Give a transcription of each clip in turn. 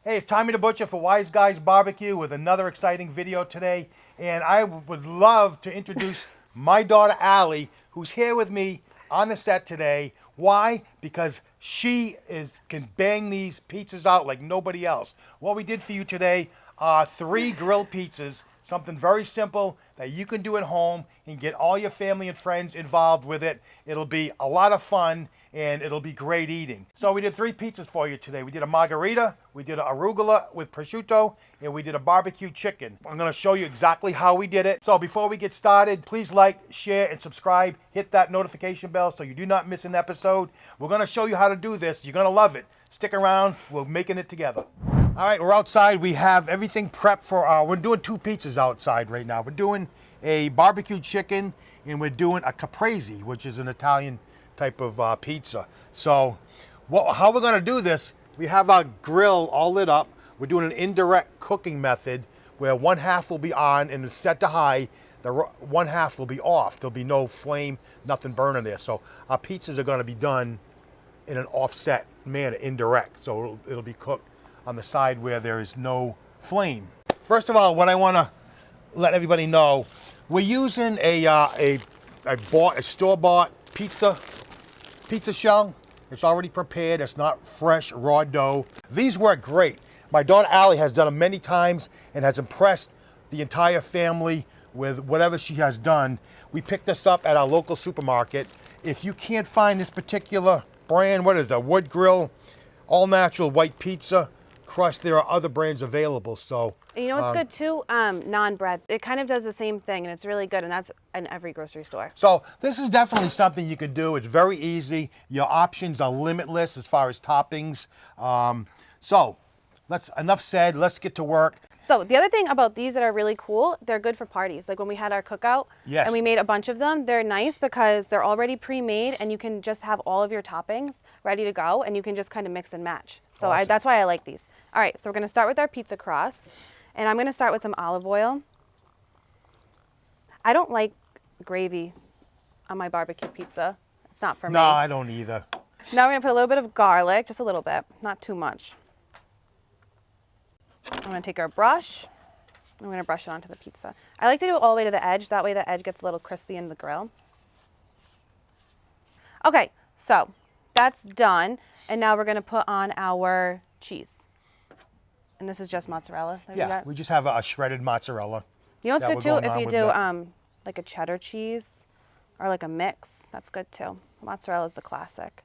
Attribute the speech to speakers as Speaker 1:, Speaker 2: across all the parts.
Speaker 1: Hey, it's Tommy the Butcher for Wise Guys Barbecue with another exciting video today. And I would love to introduce my daughter Alie, who's here with me on the set today. Why? Because she can bang these pizzas out like nobody else. What we did for you today are 3 grilled pizzas, something very simple that you can do at home and get all your family and friends involved with it. It'll be a lot of fun and it'll be great eating. So we did 3 pizzas for you today. We did a Margherita, we did an Arugula with prosciutto, and we did a barbecue chicken. I'm gonna show you exactly how we did it. So before we get started, please like, share, and subscribe. Hit that notification bell so you do not miss an episode. We're gonna show you how to do this. You're gonna love it. Stick around, we're making it together. All right, we're outside. We have everything prepped for we're doing 2 pizzas outside right now. We're doing a barbecue chicken and we're doing a caprese, which is an Italian type of pizza. So how we're gonna do this, we have our grill all lit up. We're doing an indirect cooking method where 1/2 will be on and it's set to high. The 1/2 will be off. There'll be no flame, nothing burning there. So our pizzas are gonna be done in an offset manner, indirect. So it'll be cooked on the side where there is no flame. First of all, what I wanna let everybody know, we're using a store-bought pizza shell. It's already prepared. It's not fresh, raw dough. These work great. My daughter Alie has done them many times and has impressed the entire family with whatever she has done. We picked this up at our local supermarket. If you can't find this particular brand, what is it, wood grill, all natural white pizza crust, there are other brands available. So
Speaker 2: you know what's good too? Naan bread. It kind of does the same thing and it's really good, and that's in every grocery store.
Speaker 1: So this is definitely something you can do. It's very easy. Your options are limitless as far as toppings. So enough said, let's get to work.
Speaker 2: So the other thing about these that are really cool, they're good for parties. Like when we had our cookout and we made a bunch of them, they're nice because they're already pre-made and you can just have all of your toppings ready to go and you can just kind of mix and match. So awesome. That's why I like these. All right, so we're gonna start with our pizza crust, and I'm gonna start with some olive oil. I don't like gravy on my barbecue pizza. It's not for me.
Speaker 1: No, I don't either.
Speaker 2: Now we're gonna put a little bit of garlic, just a little bit, not too much. I'm gonna take our brush, and we're gonna brush it onto the pizza. I like to do it all the way to the edge, that way the edge gets a little crispy in the grill. Okay, so that's done, and now we're gonna put on our cheese. And this is just mozzarella.
Speaker 1: Yeah, we just have a shredded mozzarella.
Speaker 2: You know what's good too? If you do like a cheddar cheese or like a mix, that's good too. Mozzarella is the classic.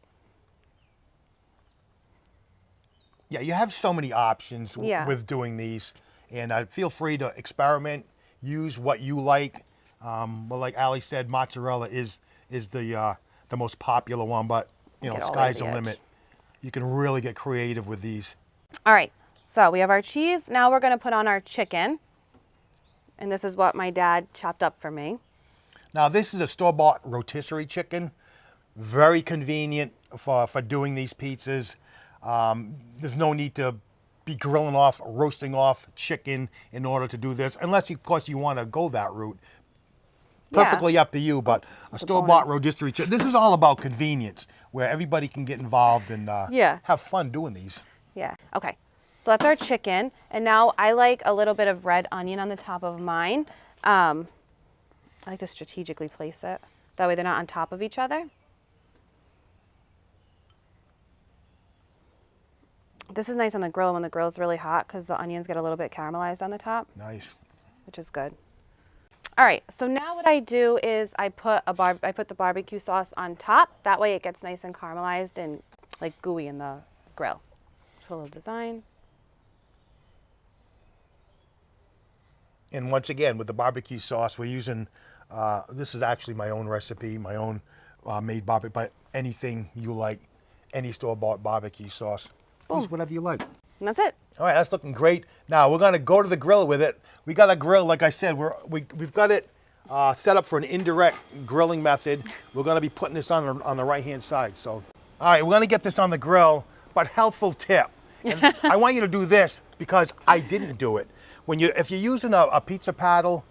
Speaker 1: Yeah, you have so many options with doing these, and feel free to experiment, use what you like. But like Alie said, mozzarella is the most popular one, but you know, sky's the limit. You can really get creative with these.
Speaker 2: All right, so we have our cheese. Now we're gonna put on our chicken, and this is what my dad chopped up for me.
Speaker 1: Now this is a store-bought rotisserie chicken, very convenient for doing these pizzas. There's no need to be roasting off chicken in order to do this, unless of course you want to go that route. Perfectly up to you, but a store-bought rotisserie chicken. This is all about convenience, where everybody can get involved and have fun doing these.
Speaker 2: Yeah, okay. So that's our chicken, and now I like a little bit of red onion on the top of mine. I like to strategically place it. That way they're not on top of each other. This is nice on the grill when the grill's really hot because the onions get a little bit caramelized on the top.
Speaker 1: Nice.
Speaker 2: Which is good. All right, so now what I do is I put the barbecue sauce on top. That way it gets nice and caramelized and like gooey in the grill. Just put a little design.
Speaker 1: And once again, with the barbecue sauce, we're using, this is actually my own recipe, my own made barbecue, but anything you like, any store-bought barbecue sauce. Use whatever you like.
Speaker 2: And that's it.
Speaker 1: All right, that's looking great. Now we're gonna go to the grill with it. We got a grill, like I said, we've got it set up for an indirect grilling method. We're gonna be putting this on the right-hand side. So, all right, we're gonna get this on the grill, but helpful tip. And I want you to do this because I didn't do it. If you're using a pizza paddle,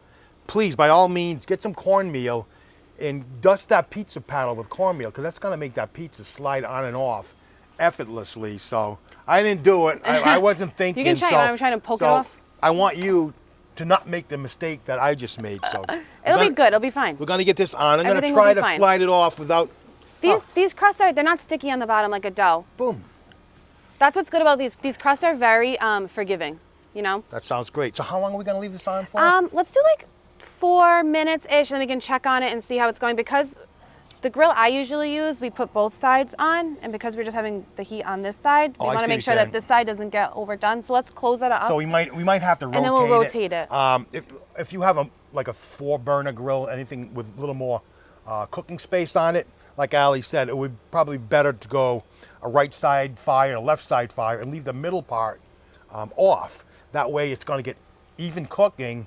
Speaker 1: please, by all means, get some cornmeal and dust that pizza paddle with cornmeal because that's gonna make that pizza slide on and off effortlessly. So I didn't do it. I wasn't thinking.
Speaker 2: You can try.
Speaker 1: So,
Speaker 2: I'm trying to poke it off.
Speaker 1: I want you to not make the mistake that I just made. So
Speaker 2: it'll be good. It'll be fine.
Speaker 1: We're gonna get this on. I'm
Speaker 2: Everything
Speaker 1: gonna try
Speaker 2: will be
Speaker 1: to
Speaker 2: fine.
Speaker 1: slide it off without.
Speaker 2: These crusts they're not sticky on the bottom like a dough.
Speaker 1: Boom.
Speaker 2: That's what's good about these. These crusts are very forgiving. You know.
Speaker 1: That sounds great. So how long are we gonna leave this on for?
Speaker 2: Let's do like 4 minutes ish, and then we can check on it and see how it's going. Because the grill I usually use, we put both sides on, and because we're just having the heat on this side, we want to make sure that this side doesn't get overdone. So let's close that up.
Speaker 1: So we might have to rotate it.
Speaker 2: And then we'll rotate it.
Speaker 1: If you have like a 4-burner grill, anything with a little more cooking space on it, like Alie said, it would probably be better to go a right side fire and a left side fire and leave the middle part off. That way it's going to get even cooking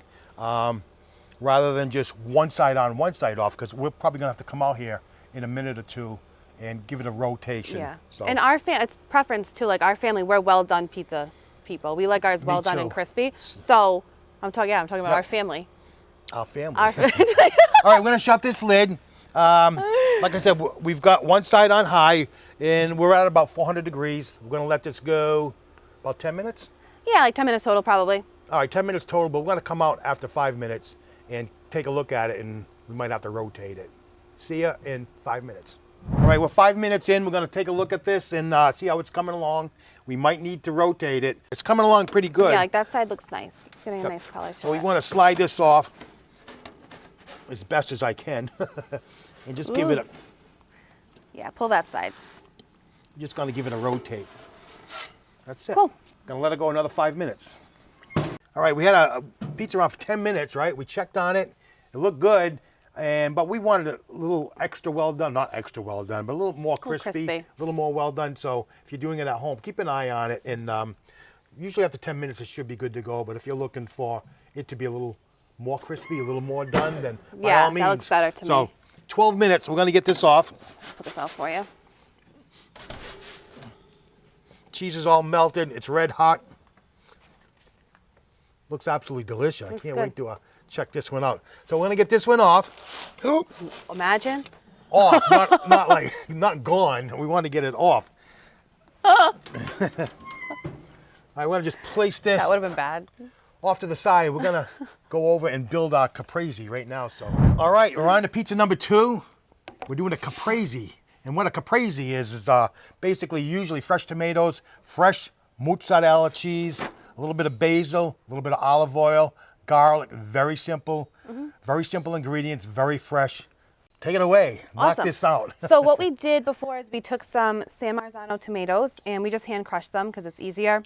Speaker 1: rather than just one side on, one side off, because we're probably going to have to come out here in a minute or two and give it a rotation.
Speaker 2: Yeah.
Speaker 1: So.
Speaker 2: And it's preference too. Like our family, we're well done pizza people. We like ours well done and crispy. So I'm talking about our family.
Speaker 1: Our family. All right, we're going to shut this lid. Like I said, we've got one side on high, and we're at about 400 degrees. We're going to let this go about 10 minutes?
Speaker 2: Yeah, like 10 minutes total probably.
Speaker 1: All right, 10 minutes total, but we're going to come out after 5 minutes and take a look at it, and we might have to rotate it. See ya in 5 minutes. All right, we're 5 minutes in. We're going to take a look at this and see how it's coming along. We might need to rotate it. It's coming along pretty good.
Speaker 2: Yeah, like that side looks nice. It's getting a nice color to it.
Speaker 1: So we want to slide this off as best as I can and just give it a...
Speaker 2: Yeah, pull that side.
Speaker 1: I'm just going to give it a rotate. That's it.
Speaker 2: Cool.
Speaker 1: Going to let it go another 5 minutes. All right, we had a pizza on for 10 minutes, right? We checked on it. It looked good, but we wanted it a little extra well done. Not extra well done, but a little more crispy. A little more well done. So if you're doing it at home, keep an eye on it. And usually after 10 minutes, it should be good to go. But if you're looking for it to be a little more crispy, a little more done, then by all means.
Speaker 2: Yeah, that looks better to me.
Speaker 1: So 12 minutes. We're going to get this off.
Speaker 2: Put this off for you.
Speaker 1: Cheese is all melted. It's red hot. Looks absolutely delicious. I can't wait to check this one out. So we're going to get this one off. Oop.
Speaker 2: Imagine.
Speaker 1: Off, not gone. We want to get it off. I want to just place this.
Speaker 2: That would have been bad.
Speaker 1: Off to the side. We're going to go over and build our caprese right now. So, all right, we're on to pizza number 2. We're doing a caprese. And what a caprese is basically usually fresh tomatoes, fresh mozzarella cheese, a little bit of basil, a little bit of olive oil, garlic. Very simple. Very simple ingredients, very fresh. Take it away.
Speaker 2: Awesome.
Speaker 1: Knock this out.
Speaker 2: So what we did before is we took some San Marzano tomatoes and we just hand crushed them because it's easier.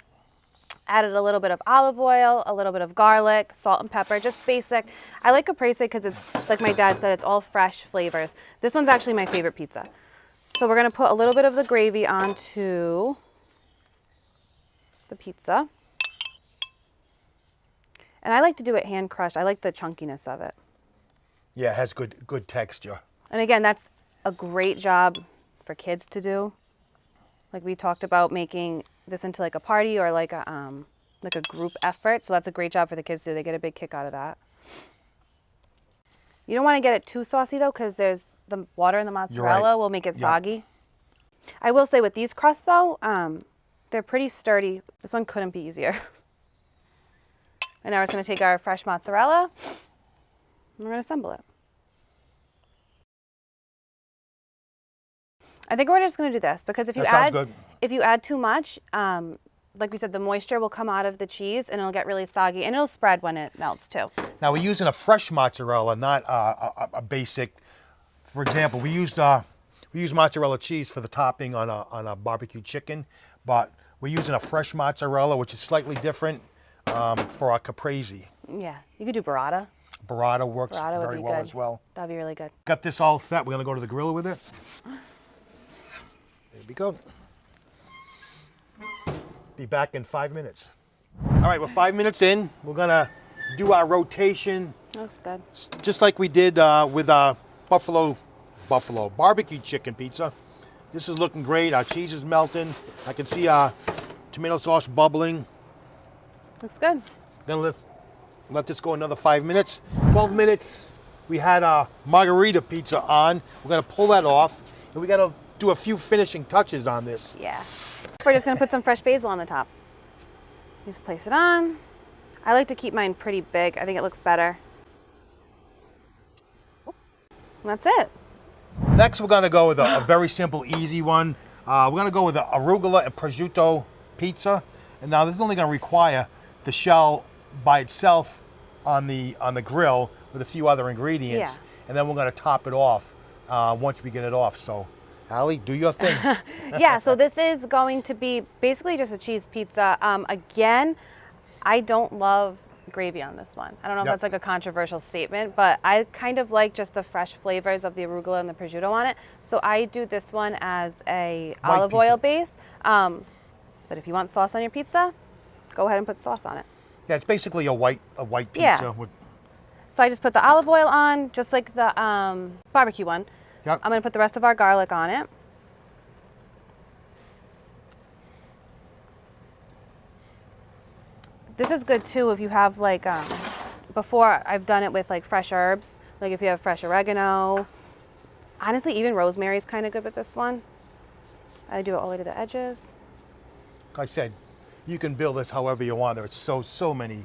Speaker 2: Added a little bit of olive oil, a little bit of garlic, salt and pepper, just basic. I like caprese because it's, like my dad said, it's all fresh flavors. This one's actually my favorite pizza. So we're going to put a little bit of the gravy onto the pizza. And I like to do it hand crushed. I like the chunkiness of it.
Speaker 1: Yeah, it has good texture.
Speaker 2: And again, that's a great job for kids to do. Like we talked about making this into like a party or like a group effort. So that's a great job for the kids to do. They get a big kick out of that. You don't want to get it too saucy though, because there's the water in the mozzarella will make it soggy. I will say with these crusts though, they're pretty sturdy. This one couldn't be easier. And now we're just going to take our fresh mozzarella and we're going to assemble it. I think we're just going to do this because if you add too much, like we said, the moisture will come out of the cheese and it'll get really soggy and it'll spread when it melts too.
Speaker 1: Now we're using a fresh mozzarella, not a basic. For example, we used mozzarella cheese for the topping on a barbecue chicken, but we're using a fresh mozzarella, which is slightly different for our caprese.
Speaker 2: Yeah, you could do burrata.
Speaker 1: Burrata works very well as well.
Speaker 2: That'd be really good.
Speaker 1: Got this all set. We're going to go to the grill with it. There we go. Be back in 5 minutes. All right, we're 5 minutes in. We're going to do our rotation.
Speaker 2: Looks good.
Speaker 1: Just like we did with our buffalo barbecue chicken pizza. This is looking great. Our cheese is melting. I can see our tomato sauce bubbling.
Speaker 2: Looks good.
Speaker 1: Gonna let this go another 5 minutes. 12 minutes, we had our Margherita pizza on. We're gonna pull that off. And we got a do a few finishing touches on this.
Speaker 2: Yeah. We're just gonna put some fresh basil on the top. Just place it on. I like to keep mine pretty big. I think it looks better. And that's it.
Speaker 1: Next, we're gonna go with a very simple, easy one. We're gonna go with the Arugula and Prosciutto pizza. And now this is only gonna require the shell by itself on the grill with a few other ingredients.
Speaker 2: Yeah.
Speaker 1: And then we're gonna top it off once we get it off. So, Alie, do your thing.
Speaker 2: Yeah, so this is going to be basically just a cheese pizza. Again, I don't love gravy on this one. I don't know if that's like a controversial statement, but I kind of like just the fresh flavors of the arugula and the prosciutto on it. So I do this one as a olive oil base. But if you want sauce on your pizza, go ahead and put sauce on it.
Speaker 1: Yeah, it's basically a white pizza.
Speaker 2: Yeah.
Speaker 1: With...
Speaker 2: So I just put the olive oil on, just like the barbecue one.
Speaker 1: Yep.
Speaker 2: I'm gonna put the rest of our garlic on it. This is good too if you have like, before I've done it with like fresh herbs, like if you have fresh oregano. Honestly, even rosemary is kind of good with this one. I do it all the way to the edges.
Speaker 1: Like I said, you can build this however you want. There's so many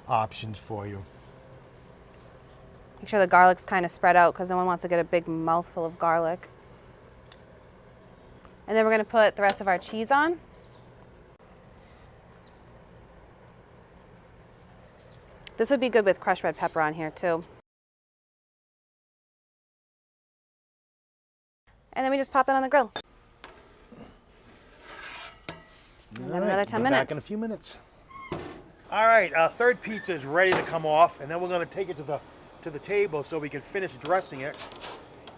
Speaker 1: options for you.
Speaker 2: Make sure the garlic's kind of spread out because no one wants to get a big mouthful of garlic. And then we're gonna put the rest of our cheese on. This would be good with crushed red pepper on here too. And then we just pop that on the grill. And then another 10 minutes.
Speaker 1: Back in a few minutes. All right, our third pizza is ready to come off, and then we're going to take it to the table so we can finish dressing it.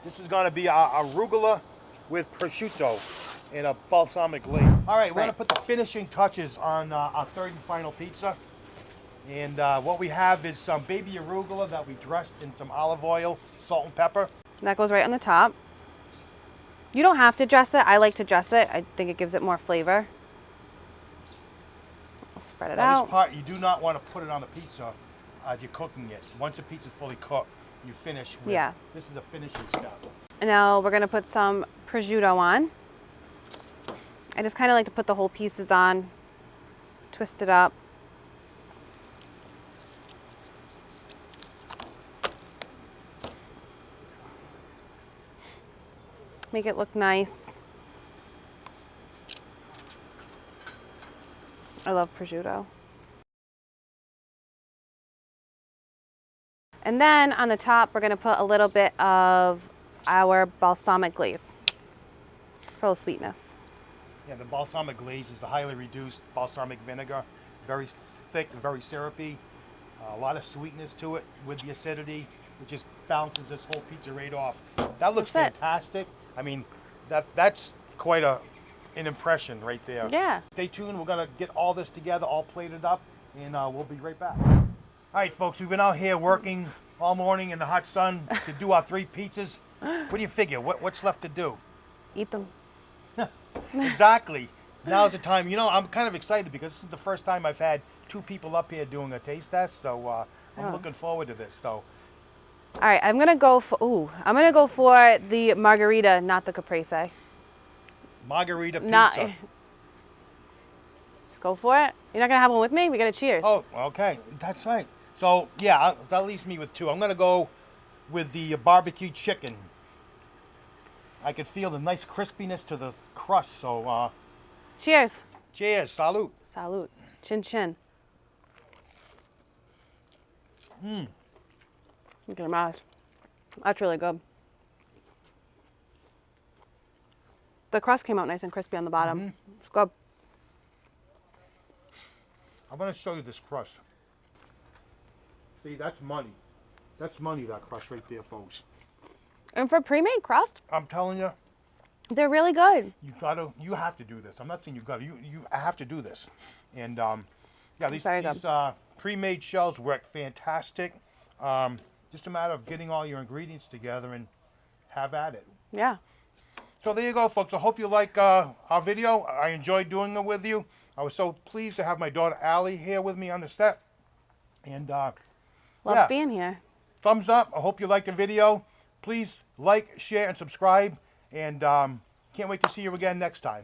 Speaker 1: This is going to be our arugula with prosciutto and a balsamic glaze. All right, we're going to put the finishing touches on our third and final pizza. And what we have is some baby arugula that we dressed in some olive oil, salt and pepper.
Speaker 2: And that goes right on the top. You don't have to dress it. I like to dress it. I think it gives it more flavor. We'll spread it out.
Speaker 1: This part, you do not want to put it on the pizza as you're cooking it. Once the pizza's fully cooked, you finish with, this is the finishing step.
Speaker 2: And now we're gonna put some prosciutto on. I just kind of like to put the whole pieces on, twist it up. Make it look nice. I love prosciutto. And then on the top, we're gonna put a little bit of our balsamic glaze for a little sweetness.
Speaker 1: Yeah, the balsamic glaze is the highly reduced balsamic vinegar. Very thick, very syrupy. A lot of sweetness to it with the acidity. It just balances this whole pizza right off. That looks fantastic. I mean, that's quite an impression right there.
Speaker 2: Yeah.
Speaker 1: Stay tuned. We're going to get all this together, all plated up, and we'll be right back. All right, folks, we've been out here working all morning in the hot sun to do our 3 pizzas. What do you figure? What's left to do?
Speaker 2: Eat them.
Speaker 1: Exactly. Now's the time. You know, I'm kind of excited because this is the first time I've had 2 people up here doing a taste test, so I'm looking forward to this. So.
Speaker 2: All right, I'm gonna go for the margherita, not the caprese.
Speaker 1: Margherita pizza.
Speaker 2: Just go for it. You're not gonna have one with me? We gotta cheers.
Speaker 1: Oh, okay, that's right. So yeah, that leaves me with 2. I'm gonna go with the barbecue chicken. I could feel the nice crispiness to the crust. So
Speaker 2: cheers.
Speaker 1: Cheers. Salute.
Speaker 2: Salute. Chin chin. Look at your mouth. That's really good. The crust came out nice and crispy on the bottom. It's good.
Speaker 1: I'm going to show you this crust. See, that's money. That's money, that crust right there, folks.
Speaker 2: And for pre-made crust,
Speaker 1: I'm telling you,
Speaker 2: they're really good.
Speaker 1: You have to do this. I'm not saying you got to. You have to do this. And yeah, these pre-made shells work fantastic. Just a matter of getting all your ingredients together and have at it.
Speaker 2: Yeah.
Speaker 1: So there you go, folks. I hope you like our video. I enjoyed doing it with you. I was so pleased to have my daughter Alie here with me on the set. And
Speaker 2: love being here.
Speaker 1: Thumbs up. I hope you liked the video. Please like, share, and subscribe. And Can't wait to see you again next time.